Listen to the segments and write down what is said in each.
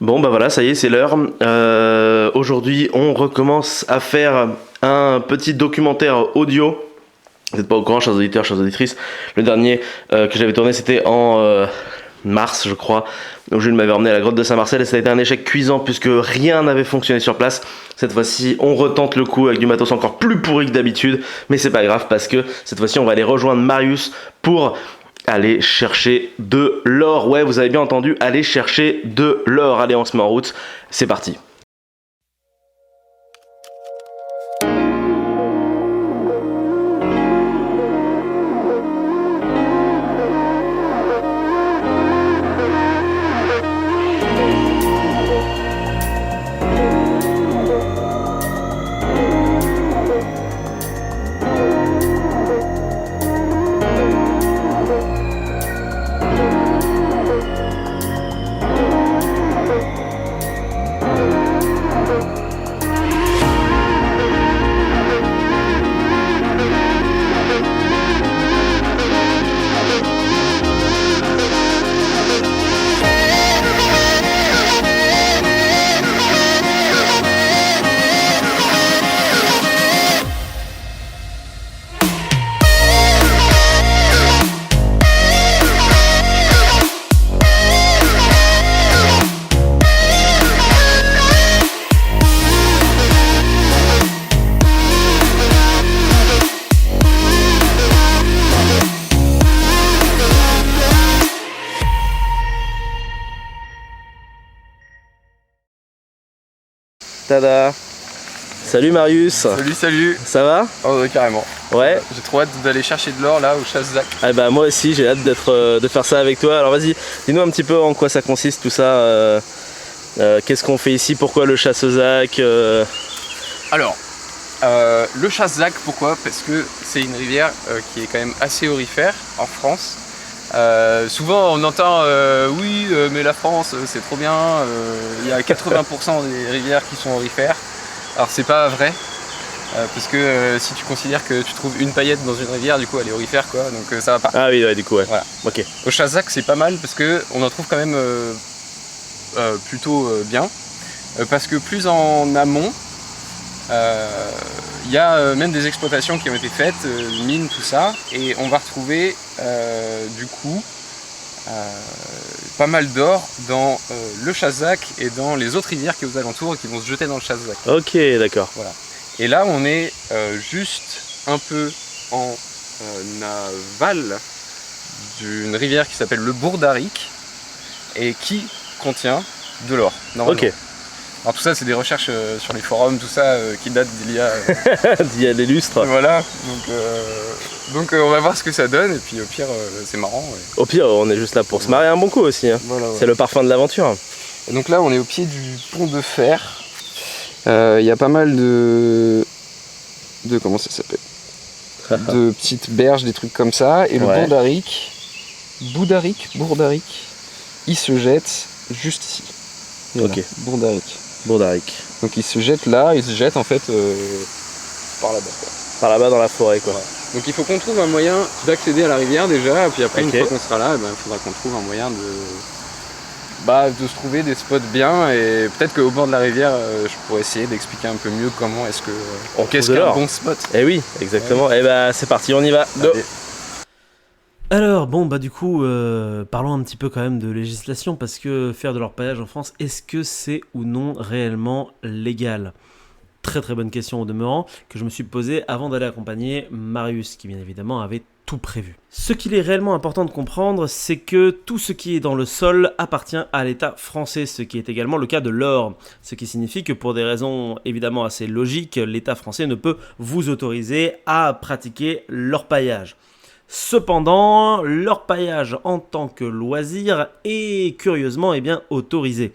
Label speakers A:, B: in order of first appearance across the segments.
A: Bon bah voilà, ça y est, c'est l'heure. Aujourd'hui, on recommence à faire un petit documentaire audio. Vous n'êtes pas au courant, chers auditeurs, chères auditrices. Le dernier que j'avais tourné, c'était en mars, je crois, où Jules m'avait emmené à la grotte de Saint-Marcel et ça a été un échec cuisant puisque rien n'avait fonctionné sur place. Cette fois-ci, on retente le coup avec du matos encore plus pourri que d'habitude, mais c'est pas grave parce que cette fois-ci, on va aller rejoindre Marius pour aller chercher de l'or. Ouais, vous avez bien entendu, aller chercher de l'or. Allez, on se met en route, c'est parti. Tada. Salut Marius.
B: Salut.
A: Ça va?
B: Oh carrément.
A: Ouais.
B: J'ai trop hâte d'aller chercher de l'or là au Chasse-Zac.
A: Ah bah moi aussi j'ai hâte de faire ça avec toi. Alors vas-y, dis-nous un petit peu en quoi ça consiste tout ça. Qu'est-ce qu'on fait ici? Pourquoi le Chasse-Zac?
B: Alors, le Chasse-Zac, pourquoi? Parce que c'est une rivière qui est quand même assez aurifère en France. Souvent on entend oui mais la France c'est trop bien, il y a 80% des rivières qui sont aurifères. Alors c'est pas vrai, parce que si tu considères que tu trouves une paillette dans une rivière, du coup elle est aurifère quoi, donc ça va pas.
A: Ah oui ouais, du coup ouais.
B: Voilà.
A: Ok.
B: Au Chasse-Zac c'est pas mal parce que on en trouve quand même plutôt bien, parce que plus en amont, il y a même des exploitations qui ont été faites, mines, tout ça, et on va retrouver du coup pas mal d'or dans le Chasse-Zac et dans les autres rivières qui sont aux alentours et qui vont se jeter dans le Chasse-Zac.
A: Ok, d'accord.
B: Voilà. Et là on est juste un peu en aval d'une rivière qui s'appelle le Bourdaric et qui contient de l'or.
A: Ok.
B: Alors tout ça c'est des recherches sur les forums, tout ça qui datent d'il y a...
A: d'il y a des lustres.
B: Voilà, donc on va voir ce que ça donne et puis au pire c'est marrant. Ouais.
A: Au pire on est juste là pour se marrer un bon coup aussi. Hein.
B: Voilà, ouais.
A: C'est le parfum de l'aventure.
B: Et donc là on est au pied du pont de fer. Il y a pas mal de comment ça s'appelle, de petites berges, des trucs comme ça. Et le Bourdaric, il se jette juste ici. Voilà.
A: Ok.
B: Bourdaric. Donc il se jette là, il se jette en fait par là-bas.
A: Par là-bas dans la forêt quoi.
B: Ouais. Donc il faut qu'on trouve un moyen d'accéder à la rivière déjà, et puis après une fois qu'on sera là, il faudra qu'on trouve un moyen de se trouver des spots bien, et peut-être qu'au bord de la rivière, je pourrais essayer d'expliquer un peu mieux comment est-ce que qu'est-ce qu'un bon spot.
A: Eh oui, exactement. Ouais. Et bah c'est parti, on y va.
C: Alors bon bah du coup parlons un petit peu quand même de législation, parce que faire de l'orpaillage en France, est-ce que c'est ou non réellement légal? Très très bonne question au demeurant, que je me suis posée avant d'aller accompagner Marius, qui bien évidemment avait tout prévu. Ce qu'il est réellement important de comprendre, c'est que tout ce qui est dans le sol appartient à l'État français, ce qui est également le cas de l'or. Ce qui signifie que pour des raisons évidemment assez logiques, l'État français ne peut vous autoriser à pratiquer l'orpaillage. Cependant, l'orpaillage en tant que loisir est curieusement autorisé.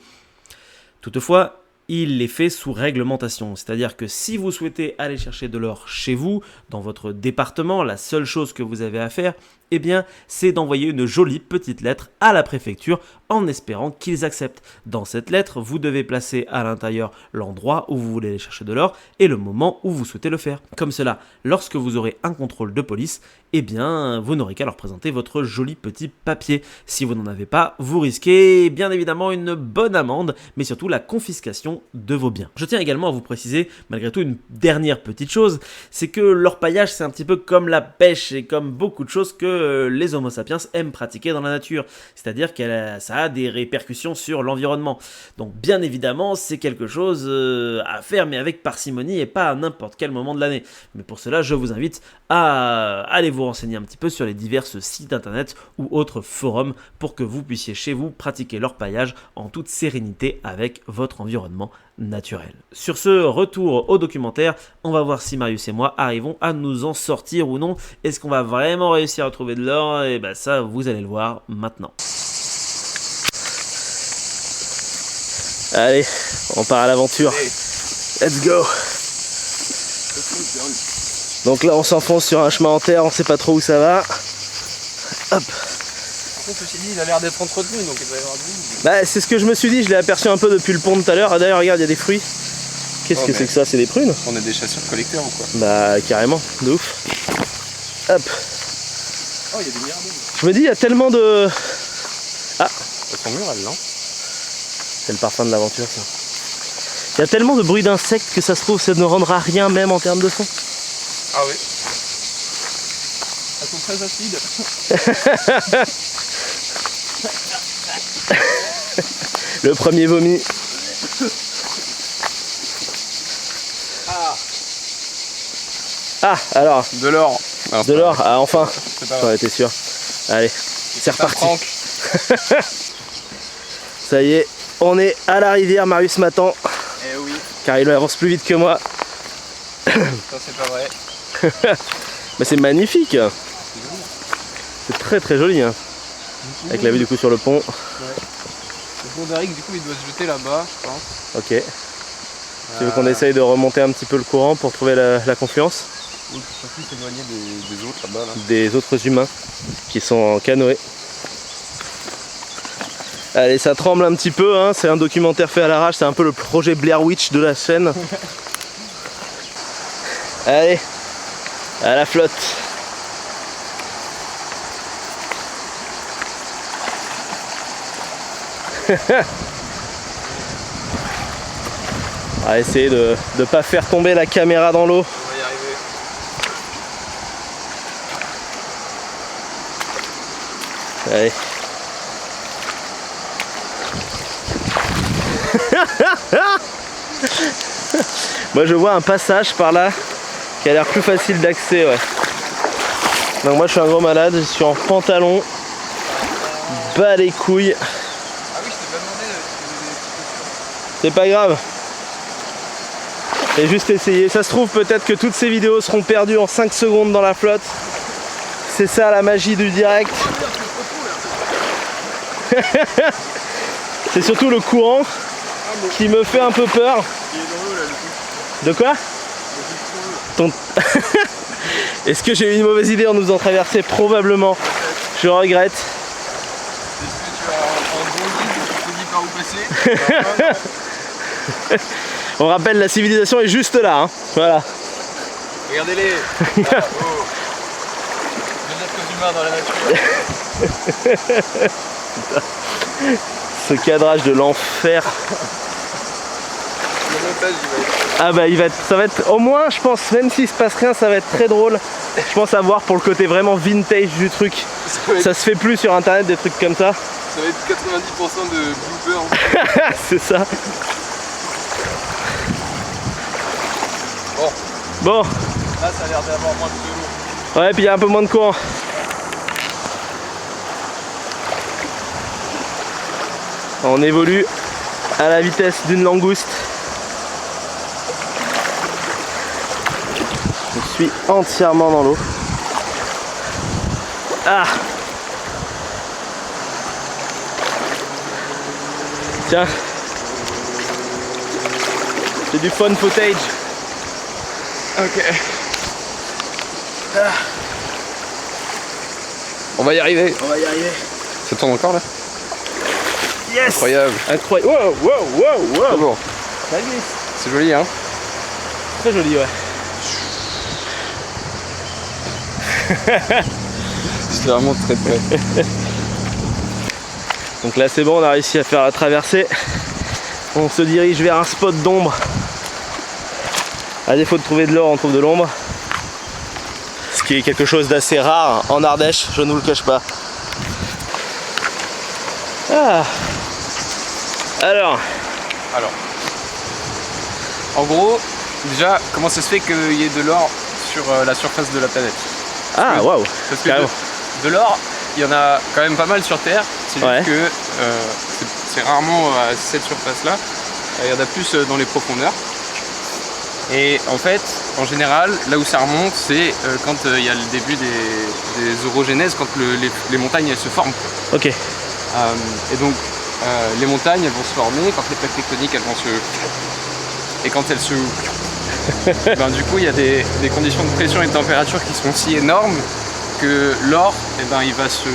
C: Toutefois, il est fait sous réglementation, c'est-à-dire que si vous souhaitez aller chercher de l'or chez vous, dans votre département, la seule chose que vous avez à faire Eh bien, c'est d'envoyer une jolie petite lettre à la préfecture en espérant qu'ils acceptent. Dans cette lettre, vous devez placer à l'intérieur l'endroit où vous voulez aller chercher de l'or et le moment où vous souhaitez le faire. Comme cela, lorsque vous aurez un contrôle de police, eh bien, vous n'aurez qu'à leur présenter votre joli petit papier. Si vous n'en avez pas, vous risquez bien évidemment une bonne amende, mais surtout la confiscation de vos biens. Je tiens également à vous préciser, malgré tout, une dernière petite chose, c'est que l'orpaillage, c'est un petit peu comme la pêche et comme beaucoup de choses que les Homo sapiens aiment pratiquer dans la nature. C'est-à-dire que ça a des répercussions sur l'environnement. Donc bien évidemment, c'est quelque chose à faire, mais avec parcimonie et pas à n'importe quel moment de l'année. Mais pour cela, je vous invite à aller vous renseigner un petit peu sur les divers sites internet ou autres forums pour que vous puissiez chez vous pratiquer l'orpaillage en toute sérénité avec votre environnement naturel. Sur ce, retour au documentaire, on va voir si Marius et moi arrivons à nous en sortir ou non. Est-ce qu'on va vraiment réussir à trouver de l'or? Et ben ça, vous allez le voir maintenant.
A: Allez, on part à l'aventure. Let's go. Donc là, on s'enfonce sur un chemin en terre, on sait pas trop où ça va. Hop.
B: Ceci dit, il a l'air d'être entretenu, donc il doit y avoir du bout.
A: Bah, c'est ce que je me suis dit, je l'ai aperçu un peu depuis le pont de tout à l'heure. Ah, d'ailleurs, regarde, il y a des fruits. Qu'est-ce que c'est que ça? C'est des prunes?
B: On est des chasseurs-collecteurs ou quoi?
A: Bah, carrément, de ouf. Hop.
B: Oh, il y a des milliards d'œufs.
A: Je me dis, il y a tellement de... Ah,
B: Elles sont mûres, elles, non?
A: c'est le parfum de l'aventure, ça. Il y a tellement de bruit d'insectes que ça se trouve, ça ne rendra rien même en termes de son.
B: Ah oui. Elles sont très acides.
A: Le premier vomi. Ah, alors,
B: De l'or.
A: de l'or, ah enfin,
B: C'est pas
A: j'en
B: vrai.
A: étais sûr. Allez, c'est reparti.
B: Franck.
A: Ça y est, on est à la rivière, Marius m'attend,
B: Eh oui,
A: car il avance plus vite que moi.
B: ça c'est pas vrai.
A: Mais c'est magnifique. C'est très très joli, hein. Avec la vue du coup sur le pont.
B: Le pont d'Aric, du coup, il doit se jeter là-bas, je pense.
A: Ok. Tu veux qu'on essaye de remonter un petit peu le courant pour trouver la confluence
B: Oui, pour plus s'éloigner des autres là-bas. Là.
A: des autres humains qui sont en canoë. Allez, ça tremble un petit peu, hein. C'est un documentaire fait à l'arrache, c'est un peu le projet Blair Witch de la chaîne. Allez, à la flotte. On va essayer de ne pas faire tomber la caméra dans l'eau.
B: On va y arriver.
A: Allez. Moi je vois un passage par là qui a l'air plus facile d'accès, ouais. Donc moi je suis un gros malade, je suis en pantalon, bas les couilles.
B: Ah oui, je t'ai pas demandé
A: C'est pas grave. J'ai juste essayé. Ça se trouve peut-être que toutes ces vidéos seront perdues en 5 secondes dans la flotte. C'est ça la magie du direct. C'est surtout le courant qui me fait un peu peur. De quoi? Ton... Est-ce que j'ai eu une mauvaise idée en nous faisant traverser? Probablement. Je regrette.
B: Est-ce que tu as un bon guide qui te dit par où passer?
A: On rappelle, la civilisation est juste là, hein. Voilà.
B: Regardez-les. Ah, oh. Deux êtres humains dans la nature.
A: Ce cadrage de l'enfer.
B: Le montage, il va être...
A: Ah bah ça va être au moins, je pense, même s'il se passe rien, ça va être très drôle. Je pense à voir pour le côté vraiment vintage du truc. Ça se fait plus sur internet des trucs comme ça.
B: Ça va être 90% de bloopers.
A: C'est ça.
B: Bon,
A: Bon,
B: là ça a l'air d'avoir moins de l'eau.
A: ouais, puis il y a un peu moins de courant. On évolue à la vitesse d'une langouste. Je suis entièrement dans l'eau. Ah! Tiens, c'est du fun footage.
B: Ok. On va y arriver.
A: On va y arriver.
B: Ça tourne encore là?
A: Yes.
B: Incroyable.
A: Incroyable. Wow.
B: C'est bon.
A: Ça glisse.
B: C'est joli hein.
A: Très joli, ouais.
B: C'est vraiment très près.
A: Donc là c'est bon, on a réussi à faire la traversée. On se dirige vers un spot d'ombre. À défaut de trouver de l'or, on trouve de l'ombre. Ce qui est quelque chose d'assez rare en Ardèche, je ne vous le cache pas. Ah. Alors,
B: En gros, déjà, comment ça se fait qu'il y ait de l'or sur la surface de la planète?
A: ah waouh,
B: Parce que
A: carrément.
B: de l'or, il y en a quand même pas mal sur Terre. C'est
A: Ouais.
B: juste que c'est rarement à cette surface-là. Il y en a plus dans les profondeurs. Et en fait, en général, là où ça remonte, c'est quand il y a le début des orogénèses, quand les montagnes elles se forment.
A: Ok,
B: Et donc, les montagnes elles vont se former, quand les plaques tectoniques elles vont se... Et quand elles se... ben, du coup, il y a des conditions de pression et de température qui sont si énormes que l'or, eh ben, il va se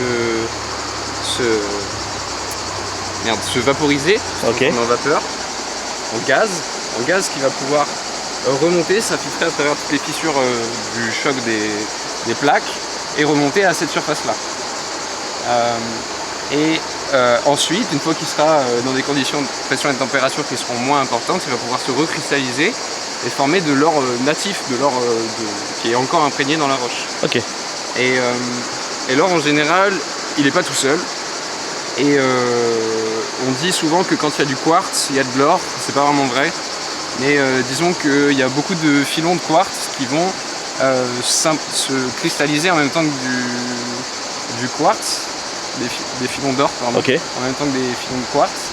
B: vaporiser,
A: ok,
B: en vapeur, en gaz qui va pouvoir remonter, s'infiltrer à travers toutes les fissures du choc des plaques et remonter à cette surface-là. Ensuite, une fois qu'il sera dans des conditions de pression et de température qui seront moins importantes, il va pouvoir se recristalliser et former de l'or natif, de l'or qui est encore imprégné dans la roche.
A: ok.
B: Et l'or en général, il n'est pas tout seul. Et on dit souvent que quand il y a du quartz, il y a de l'or. C'est pas vraiment vrai. Mais disons qu'il y a beaucoup de filons de quartz qui vont se cristalliser en même temps que du quartz. Des filons d'or, pardon.
A: Ok.
B: En même temps que des filons de quartz.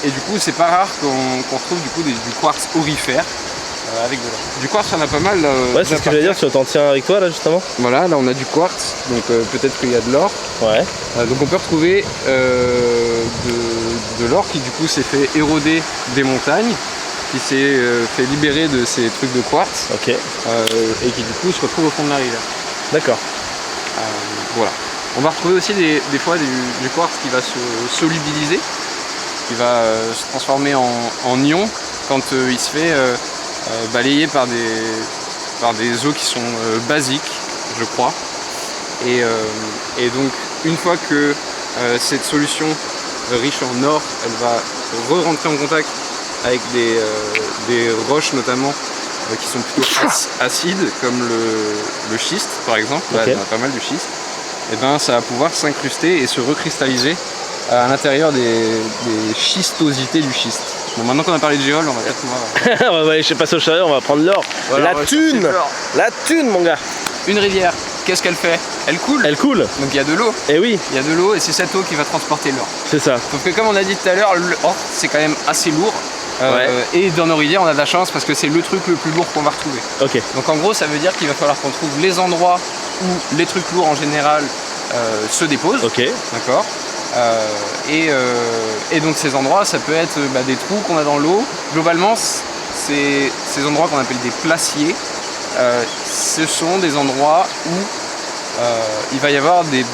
B: Et du coup, c'est pas rare qu'on trouve du coup du quartz aurifère avec de l'or. Du quartz, il y en a pas mal.
A: Ouais, c'est ce que j'allais dire, tu t'en tiens avec toi là justement.
B: Voilà, là on a du quartz, donc peut-être qu'il y a de l'or.
A: Ouais.
B: Donc on peut retrouver de l'or qui du coup s'est fait éroder des montagnes, qui s'est fait libérer de ces trucs de quartz,
A: Ok,
B: et qui du coup se retrouve au fond de la rivière.
A: d'accord.
B: Voilà. On va retrouver aussi des fois du quartz qui va se solubiliser, qui va se transformer en ion quand il se fait balayer par des eaux qui sont basiques, je crois. Et donc une fois que cette solution riche en or, elle va re-rentrer en contact avec des roches notamment qui sont plutôt acides, comme le schiste par exemple. Là,
A: Ok.
B: il y en a pas mal du schiste. Et ben ça va pouvoir s'incruster et se recristalliser à l'intérieur des schistosités du schiste. Bon, maintenant qu'on a parlé de géol, on va peut-être pouvoir...
A: On va aller chez Passe au Chariot, on va prendre l'or.
B: Voilà, on
A: La
B: va
A: thune.
B: chercher de l'or.
A: La thune mon gars.
B: Une rivière, qu'est-ce qu'elle fait? Elle coule.
A: Elle coule.
B: Donc il y a de l'eau.
A: Et oui,
B: Il y a de l'eau et c'est cette eau qui va transporter l'or.
A: c'est ça.
B: Sauf que comme on a dit tout à l'heure, l'or c'est quand même assez lourd. Et dans nos rivières on a de la chance parce que c'est le truc le plus lourd qu'on va retrouver.
A: Ok,
B: Donc en gros ça veut dire qu'il va falloir qu'on trouve les endroits où les trucs lourds en général se déposent.
A: ok,
B: D'accord. Et donc ces endroits, ça peut être des trous qu'on a dans l'eau. Globalement, ces endroits qu'on appelle des placiers, ce sont des endroits où il va y avoir des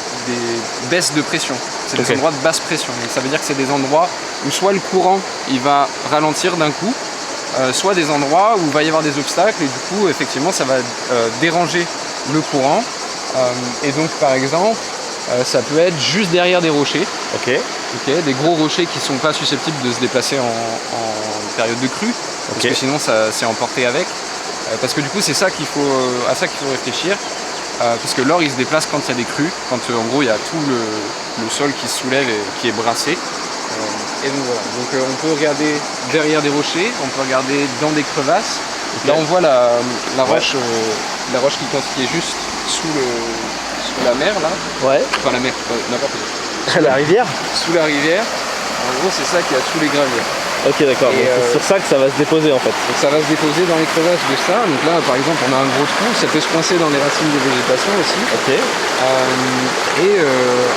B: baisses de pression. C'est des
A: Ok.
B: endroits de basse pression. Donc ça veut dire que c'est des endroits où soit le courant il va ralentir d'un coup, soit des endroits où il va y avoir des obstacles et du coup effectivement ça va déranger le courant. Et donc par exemple, ça peut être juste derrière des rochers.
A: ok,
B: Des gros rochers qui ne sont pas susceptibles de se déplacer en période de crue, parce
A: Ok.
B: que sinon ça s'est emporté avec. Parce que du coup c'est ça qu'il faut, à ça qu'il faut réfléchir, parce que l'or il se déplace quand il y a des crues, quand en gros il y a tout le sol qui se soulève et qui est brassé. Et donc voilà, donc on peut regarder derrière des rochers, on peut regarder dans des crevasses. Là on voit la roche, qui est juste sous la mer là,
A: ouais.
B: enfin la mer, n'importe quoi.
A: La rivière.
B: Sous la rivière, en gros c'est ça qu'il y a sous les graviers.
A: Ok, d'accord.
B: Et,
A: Donc, c'est sur ça que ça va se déposer en fait.
B: Donc ça va se déposer dans les crevasses de ça. Donc là par exemple on a un gros trou, ça peut se coincer dans les racines de végétation aussi.
A: Ok.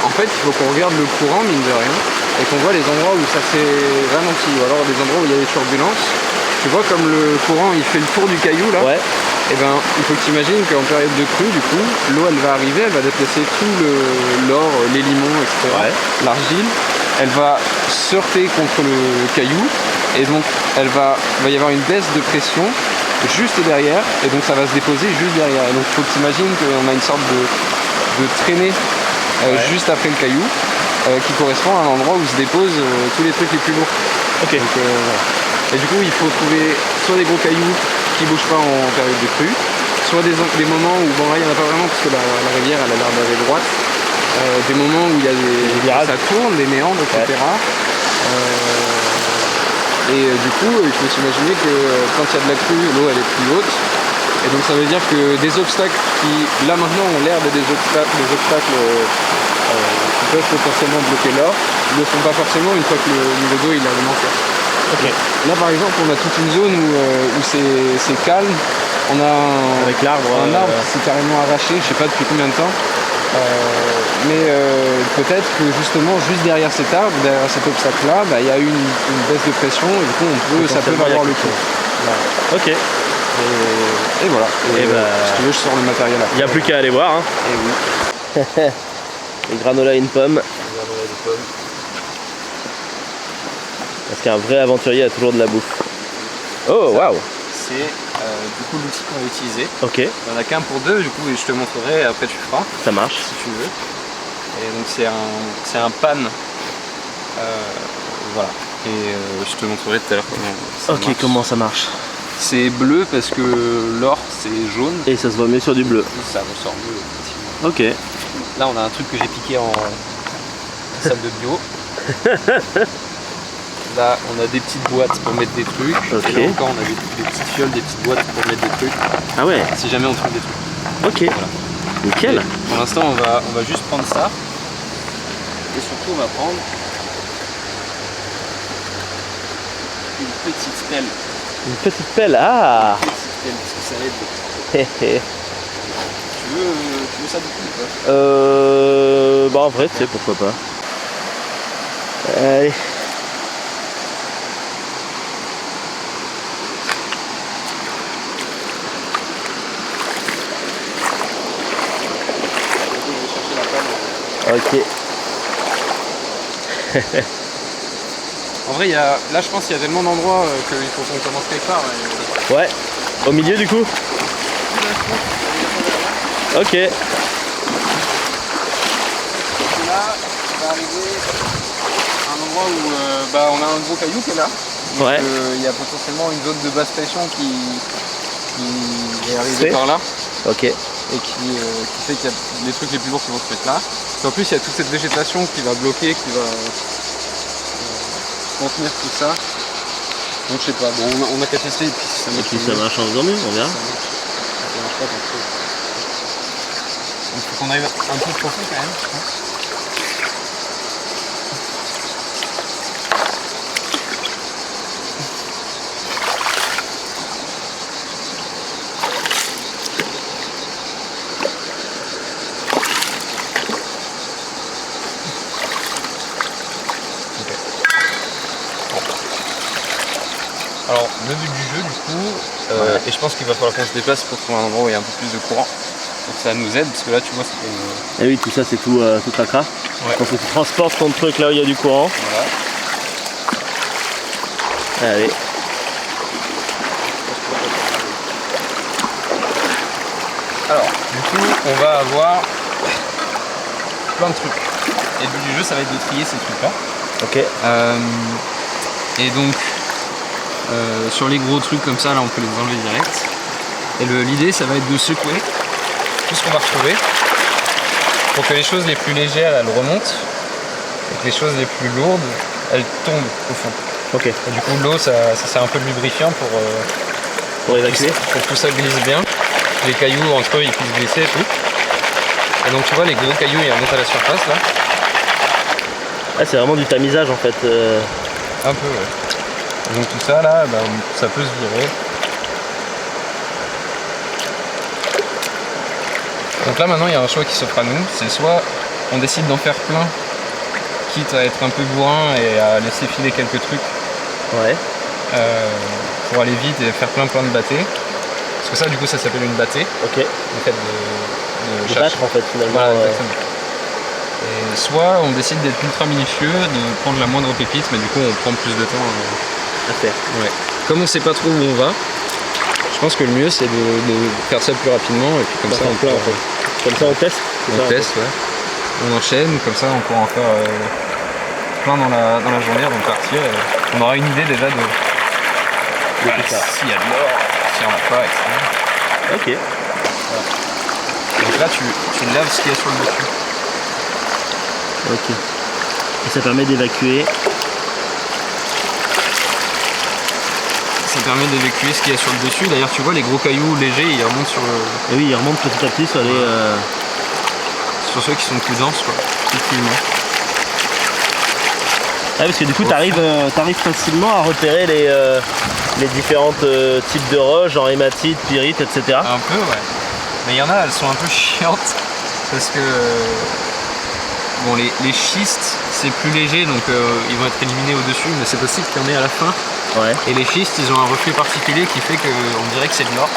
B: En fait il faut qu'on regarde le courant mine de rien et qu'on voit les endroits où ça s'est ralenti ou alors des endroits où il y a des turbulences. Tu vois comme le courant il fait le tour du caillou là,
A: Ouais.
B: Et ben, il faut que tu imagines qu'en période de crue, du coup, l'eau elle va arriver, elle va déplacer tout l'or, les limons, etc.
A: Ouais.
B: L'argile, elle va se heurter contre le caillou et donc il va y avoir une baisse de pression juste derrière et donc ça va se déposer juste derrière. Et donc il faut que tu imagines qu'on a une sorte de traînée juste après le caillou qui correspond à l'endroit où se déposent tous les trucs les plus lourds.
A: Ok.
B: Donc, voilà. Et du coup, il faut trouver soit des gros cailloux qui bougent pas en période de crue, soit des moments où, bon là il n'y en a pas vraiment parce que la rivière elle a l'air d'aller droite, des moments où il y a ça tourne, des méandres, etc. Du coup, il faut s'imaginer que quand il y a de la crue, l'eau elle est plus haute. Et donc ça veut dire que des obstacles qui, là maintenant, ont l'air d'être des obstacles qui peuvent potentiellement bloquer l'or, ne le sont pas forcément une fois que le niveau d'eau il est augmenté.
A: Ok.
B: Là par exemple on a toute une zone où c'est calme, on a
A: Avec l'arbre.
B: un arbre qui s'est carrément arraché, je sais pas depuis combien de temps, mais peut-être que justement juste derrière cet arbre, derrière cet obstacle là, il y a eu une baisse de pression et du coup ça peut valoir le coup. Voilà.
A: Ok.
B: Et voilà. Et si tu veux je sors le matériel après.
A: Il n'y a plus qu'à aller voir. Hein.
B: Et oui.
A: Les granola et une pomme. Parce qu'un vrai aventurier a toujours de la bouffe. Oh waouh.
B: C'est du coup l'outil qu'on va utiliser.
A: Ok,
B: Il n'y en a qu'un pour deux, du coup je te montrerai et après tu feras
A: ça marche.
B: si tu veux. Et donc c'est un pan. Voilà. Et je te montrerai tout à l'heure comment ça marche.
A: Comment ça marche.
B: C'est bleu parce que l'or c'est jaune.
A: Et ça se voit mieux sur du bleu.
B: Ça ressort mieux effectivement.
A: Ok.
B: Là on a un truc que j'ai piqué en salle de bio. Là on a des petites boîtes pour mettre des trucs.
A: Ok.
B: Et là encore on a des petites fioles, des petites boîtes pour mettre des trucs.
A: Ah ouais.
B: Si jamais on trouve des trucs.
A: Ok.
B: Voilà.
A: Nickel.
B: Et pour l'instant on va juste prendre ça. Et surtout on va prendre une petite pelle.
A: Une petite pelle. Ah.
B: Une petite pelle parce que ça aide.
A: Hé hé.
B: Tu veux ça du coup ou pas?
A: Bah en vrai, tu sais, pourquoi pas. Allez. Ok.
B: En vrai, là je pense qu'il y a tellement d'endroits qu'il faut qu'on commence quelque part.
A: Ouais. Au milieu du coup. Ok.
B: Et là, on va arriver à un endroit où on a un gros caillou qui est là. Donc,
A: Ouais.
B: il y a potentiellement une zone de basse pression qui est arrivée
A: C'est
B: par là.
A: Ok.
B: Et qui fait qu'il y a les trucs les plus lourds qui vont se mettre là. Et en plus, il y a toute cette végétation qui va bloquer, qui va contenir tout ça. Donc je sais pas, bon, on a qu'à tester et puis si ça
A: Et
B: marche,
A: puis ça marche en faisant mieux, on verra.
B: ça marche pas, tant pis. Il faut qu'on arrive un peu profond quand même, je pense. Alors, le but du jeu, du coup, et je pense qu'il va falloir qu'on se déplace pour trouver un endroit où il y a un peu plus de courant. Donc ça nous aide, parce que là, tu vois, c'était une...
A: Et oui, tout ça c'est tout cracra.
B: Ouais.
A: Donc tu transportes ton truc là où il y a du courant.
B: Voilà.
A: Allez.
B: Alors, du coup, on va avoir plein de trucs. Et le but du jeu, ça va être de trier ces trucs-là.
A: Ok.
B: Et donc, sur les gros trucs comme ça, là, on peut les enlever direct. Et l'idée, ça va être de secouer tout ce qu'on va retrouver pour que les choses les plus légères, elles remontent et que les choses les plus lourdes, elles tombent au fond.
A: Ok.
B: Et du coup, l'eau, ça sert un peu de lubrifiant
A: Pour évacuer.
B: pour que tout ça glisse bien. Les cailloux, entre eux, ils puissent glisser et tout. Et donc, tu vois, les gros cailloux, ils remontent à la surface, là.
A: Ah, c'est vraiment du tamisage en fait.
B: Un peu, ouais. Et donc tout ça là, ça peut se virer. Donc là maintenant il y a un choix qui s'offre à nous, c'est soit on décide d'en faire plein, quitte à être un peu bourrin et à laisser filer quelques trucs
A: Ouais.
B: pour aller vite et faire plein de bâtés. que ça, du coup, ça s'appelle une battée.
C: Ok.
B: Le fait de
C: De
B: chercher.
C: battre en fait finalement.
B: Voilà, exactement. Et soit on décide d'être ultra minutieux, de prendre la moindre pépite, mais du coup on prend plus de temps
C: à faire.
B: Ouais. Comme on sait pas trop où on va, je pense que le mieux c'est de faire ça plus rapidement et puis comme ça on
C: plein en fait. Comme ça on teste.
B: On teste, ouais. On enchaîne, comme ça on pourra en faire plein dans la journée avant de partir. Et on aura une idée déjà de s'il y a de l'or, s'il n'y en a pas, etc.
C: Ok.
B: Voilà. Donc là tu laves ce qu'il y a sur le dessus.
C: Ok. Et ça permet d'évacuer.
B: Ça permet d'évacuer ce qu'il y a sur le dessus. D'ailleurs, tu vois, les gros cailloux légers, ils remontent sur le.
C: Et oui, ils remontent petit à petit sur les.
B: Sur ceux qui sont plus denses, quoi. Effectivement.
C: Ah, parce que du coup, t'arrives facilement à repérer les différents types de roches, genre hématite, pyrite, etc.
B: Un peu, ouais. Mais il y en a, elles sont un peu chiantes parce que. Bon, les schistes, c'est plus léger, donc ils vont être éliminés au-dessus, mais c'est possible qu'il y en ait à la fin.
C: Ouais.
B: Et les schistes, ils ont un reflet particulier qui fait qu'on dirait que c'est de l'or.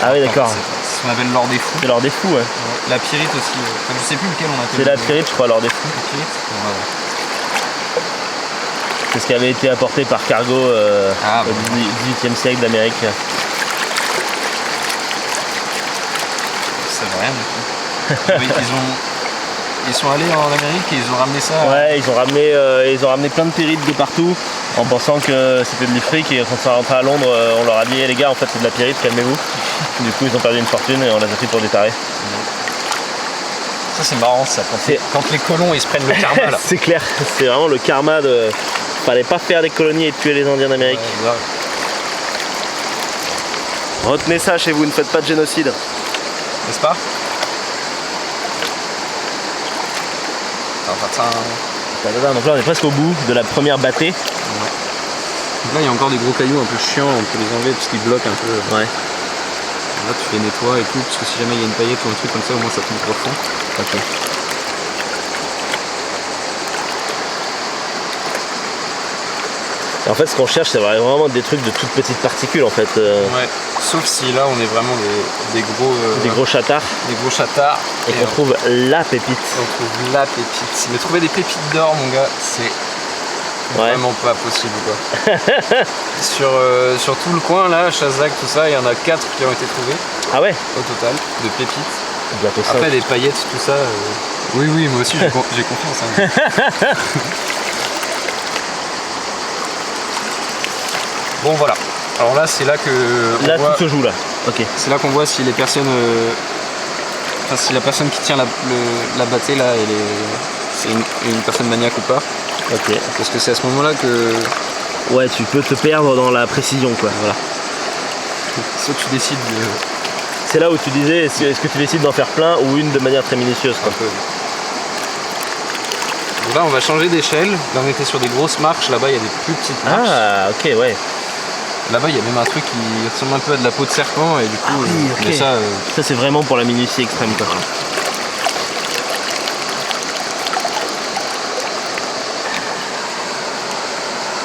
C: Ah oui, d'accord.
B: C'est ce qu'on appelle l'or des fous.
C: C'est l'or des fous, ouais.
B: La pyrite aussi. Enfin, je sais plus lequel on appelle.
C: C'est la pyrite, je crois, l'or des fous.
B: La pyrite. Bon, voilà.
C: C'est ce qui avait été apporté par cargo au XVIIIe siècle d'Amérique.
B: Ça veut rien du tout. Oui, ils sont allés en Amérique et ils ont ramené ça.
C: Ouais, ils ont ramené plein de pyrites de partout en pensant que c'était de l'ifrique, et quand ils sont rentrés à Londres, on leur a dit les gars, en fait c'est de la pyrite, calmez-vous. Du coup ils ont perdu une fortune et on les a pris pour des tarés.
B: Ça c'est marrant ça, quand les colons ils se prennent le karma là.
C: C'est clair, c'est vraiment le karma de. Fallait pas faire des colonies et tuer les Indiens d'Amérique.
B: Ouais,
C: retenez ça chez vous, ne faites pas de génocide.
B: N'est-ce pas?
C: Donc là on est presque au bout de la première battée.
B: Ouais. Donc là il y a encore des gros cailloux un peu chiants, on peut les enlever parce qu'ils bloquent un peu.
C: Ouais.
B: Là tu les nettoies et tout, parce que si jamais il y a une paillette ou un truc comme ça, au moins ça tombe profond.
C: Ok. En fait, ce qu'on cherche, c'est vraiment des trucs de toutes petites particules, en fait.
B: Ouais. Sauf si là, on est vraiment des gros.
C: Des gros chattards.
B: Des gros chattards.
C: Et qu'on trouve la pépite.
B: On trouve la pépite. Mais trouver des pépites d'or, mon gars, c'est vraiment pas possible, quoi. sur tout le coin, là, Chassac, tout ça, il y en a 4 qui ont été trouvés.
C: Ah ouais?
B: Au total, de pépites.
C: Bientôt 5.
B: Après, des paillettes, tout ça. Oui, moi aussi, j'ai confiance. Hein. Bon voilà, alors là c'est là que
C: là tout se joue là, ok.
B: C'est là qu'on voit si les personnes, enfin si la personne qui tient la battée là, c'est une personne maniaque ou pas.
C: Ok.
B: Parce que c'est à ce moment là que...
C: Ouais, tu peux te perdre dans la précision quoi, voilà.
B: Soit tu décides de...
C: C'est là où tu disais, est-ce que tu décides d'en faire plein ou une de manière très minutieuse quoi.
B: Un peu. Donc là on va changer d'échelle, là on était sur des grosses marches, là-bas il y a des plus petites marches.
C: Ah ok, ouais.
B: Là-bas, il y a même un truc qui ressemble un peu à de la peau de serpent et du coup,
C: okay.
B: Ça
C: c'est vraiment pour la minutie extrême quoi.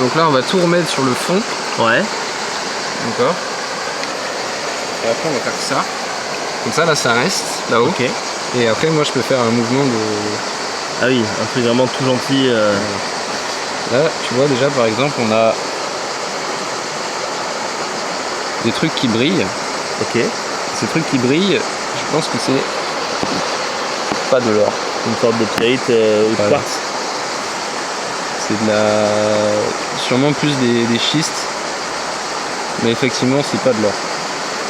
B: Donc là, on va tout remettre sur le fond.
C: Ouais.
B: D'accord. Et après, on va faire ça. Comme ça, là, ça reste là-haut.
C: Ok.
B: Et après, moi, je peux faire un mouvement de...
C: Ah oui, un truc vraiment tout gentil.
B: Là, tu vois déjà, par exemple, on a des trucs qui brillent.
C: Ok.
B: Ces trucs qui brillent, je pense que c'est pas de l'or.
C: Une sorte de pyrite ou de quartz.
B: C'est de la... sûrement plus des schistes. Mais effectivement, c'est pas de l'or.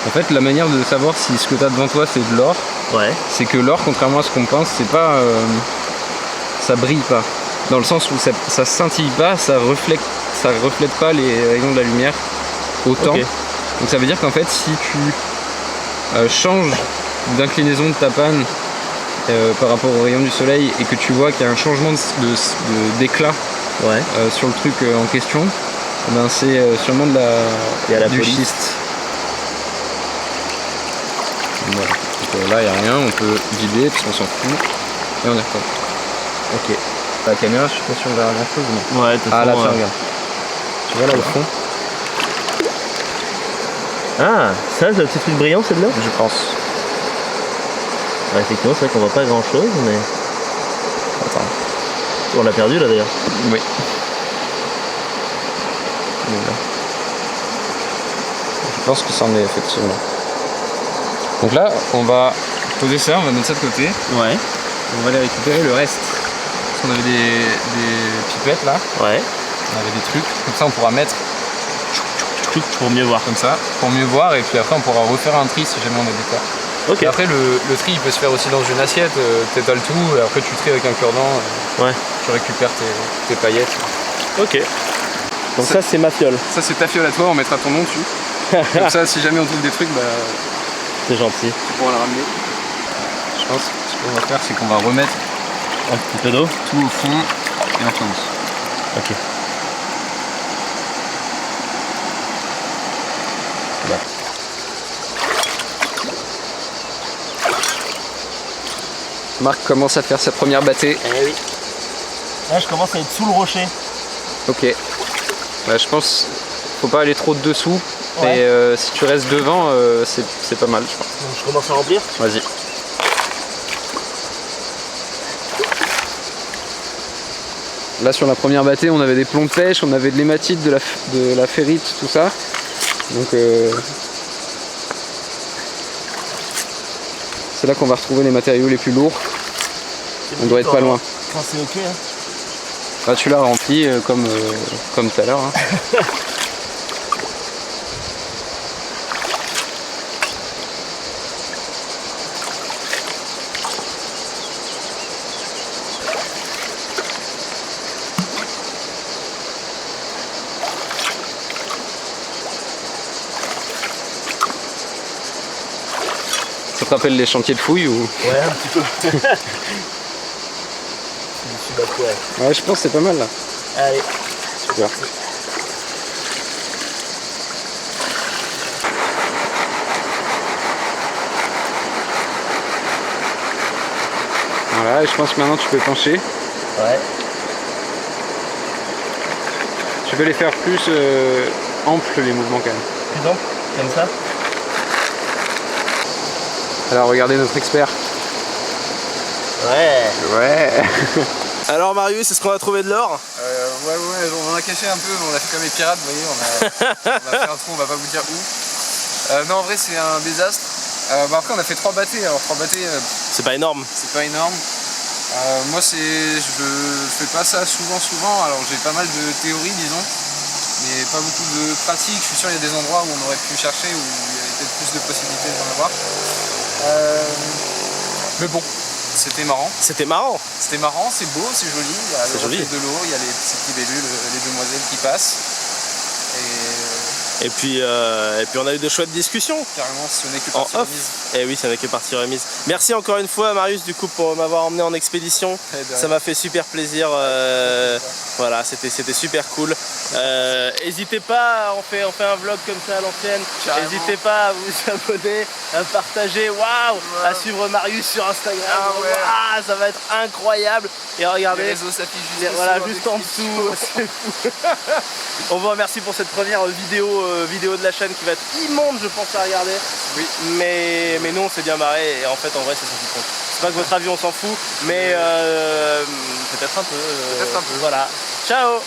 B: En fait, la manière de savoir si ce que tu as devant toi, c'est de l'or,
C: ouais.
B: C'est que l'or, contrairement à ce qu'on pense, c'est pas... ça brille pas. Dans le sens où ça scintille pas, ça reflète pas les rayons de la lumière autant. Okay. Donc ça veut dire qu'en fait si tu changes d'inclinaison de ta panne par rapport aux rayons du soleil et que tu vois qu'il y a un changement d'éclat sur le truc en question, ben c'est sûrement du schiste. Voilà. Donc là il n'y a rien, on peut vider parce qu'on s'en fout et on y retourne. Ok. La caméra, je suis pas sûr qu'on verra grand chose. Mais...
C: Ouais,
B: ah là, tiens, regarde. Tu vois là au fond,
A: Ah, ça, c'est le petit truc brillant, celle-là?
B: Je pense.
A: Ouais, effectivement, c'est vrai qu'on voit pas grand-chose, mais...
B: Attends.
A: On l'a perdu, là, d'ailleurs.
B: Oui. Je pense que c'en est effectivement. Donc là, on va poser ça, on va mettre ça de côté.
A: Ouais.
B: On va aller récupérer le reste. Parce qu'on avait des pipettes là,
A: Ouais.
B: on avait des trucs. Comme ça, on pourra mettre
A: Pour mieux voir.
B: comme ça, pour mieux voir. Et puis après, on pourra refaire un tri si jamais on a des tas.
A: Ok.
B: Et après, le tri, il peut se faire aussi dans une assiette. T'étales tout, et après tu tries avec un cure-dent.
A: Ouais.
B: Tu récupères tes paillettes.
A: Ok. Donc ça, c'est ma fiole.
B: Ça, c'est ta fiole à toi, on mettra ton nom dessus. Comme ça, si jamais on trouve des trucs, bah,
A: C'est gentil.
B: tu pourras le ramener. Je pense que ce qu'on va faire, c'est qu'on va remettre
A: Un petit peu d'eau.
B: tout au fond et on recommence.
A: Ok.
B: Marc commence à faire sa première battée.
A: Eh oui. Là, je commence à être sous le rocher.
B: Ok. Bah, je pense faut pas aller trop dessous.
A: Ouais.
B: Et si tu restes devant, c'est pas mal, je pense.
A: Donc, je commence à remplir.
B: Vas-y. Là, sur la première battée, on avait des plombs de pêche, on avait de l'hématite, de la ferrite, tout ça. Donc, c'est là qu'on va retrouver les matériaux les plus lourds. On doit être pas loin.
A: Quand c'est ok. Hein.
B: Là, tu l'as rempli comme tout à l'heure. Hein. Ça te rappelle les chantiers de fouilles ou...
A: Ouais, un petit peu.
B: Ouais, je pense que c'est pas mal là.
A: Allez.
B: Super. Voilà, et je pense que maintenant tu peux pencher.
A: Ouais.
B: Tu peux les faire plus amples les mouvements quand même.
A: Plus ample, comme ça.
B: Alors regardez notre expert.
A: Ouais.
B: Ouais.
A: Alors Marius, est-ce qu'on a trouvé de l'or?
B: Ouais, on en a caché un peu, on a fait comme les pirates, vous voyez, on a fait un trou, on va pas vous dire où. Non, en vrai, c'est un désastre. Après, on a fait 3 battées, alors 3 battées,
A: C'est pas énorme.
B: c'est pas énorme. Moi, je fais pas ça souvent, alors j'ai pas mal de théories, disons, mais pas beaucoup de pratique. Je suis sûr qu'il y a des endroits où on aurait pu chercher, où il y avait peut-être plus de possibilités d'en avoir. Mais bon, c'était marrant.
A: C'était marrant.
B: C'était marrant, c'est beau, c'est joli. Il y a
A: C'est
B: le reflet
A: joli.
B: de l'eau, il y a les petites libellules, les demoiselles qui passent.
A: Et puis on a eu de chouettes discussions.
B: Carrément, ce n'est que
A: En
B: partie
A: off.
B: remise.
A: Et oui, ça n'est que partie remise. Merci encore une fois Marius du coup pour m'avoir emmené en expédition. Ça m'a fait super plaisir. Voilà, c'était super cool. N'hésitez pas, on fait un vlog comme ça à l'ancienne.
B: Carrément.
A: N'hésitez pas à vous abonner, à partager, waouh, à suivre Marius sur Instagram.
B: Ah ouais.
A: Waouh, ça va être incroyable. Et regardez,
B: Les réseaux s'affichent juste,
A: voilà,
B: en
A: juste en
B: description.
A: dessous. C'est fou. On vous remercie pour cette première vidéo de la chaîne qui va être immonde, je pense, à regarder.
B: Oui.
A: Mais nous, on s'est bien marré et en fait, en vrai, c'est ça qui compte. C'est pas que votre avis, on s'en fout, mais peut-être un peu.
B: Peut-être un peu.
A: Voilà. Ciao!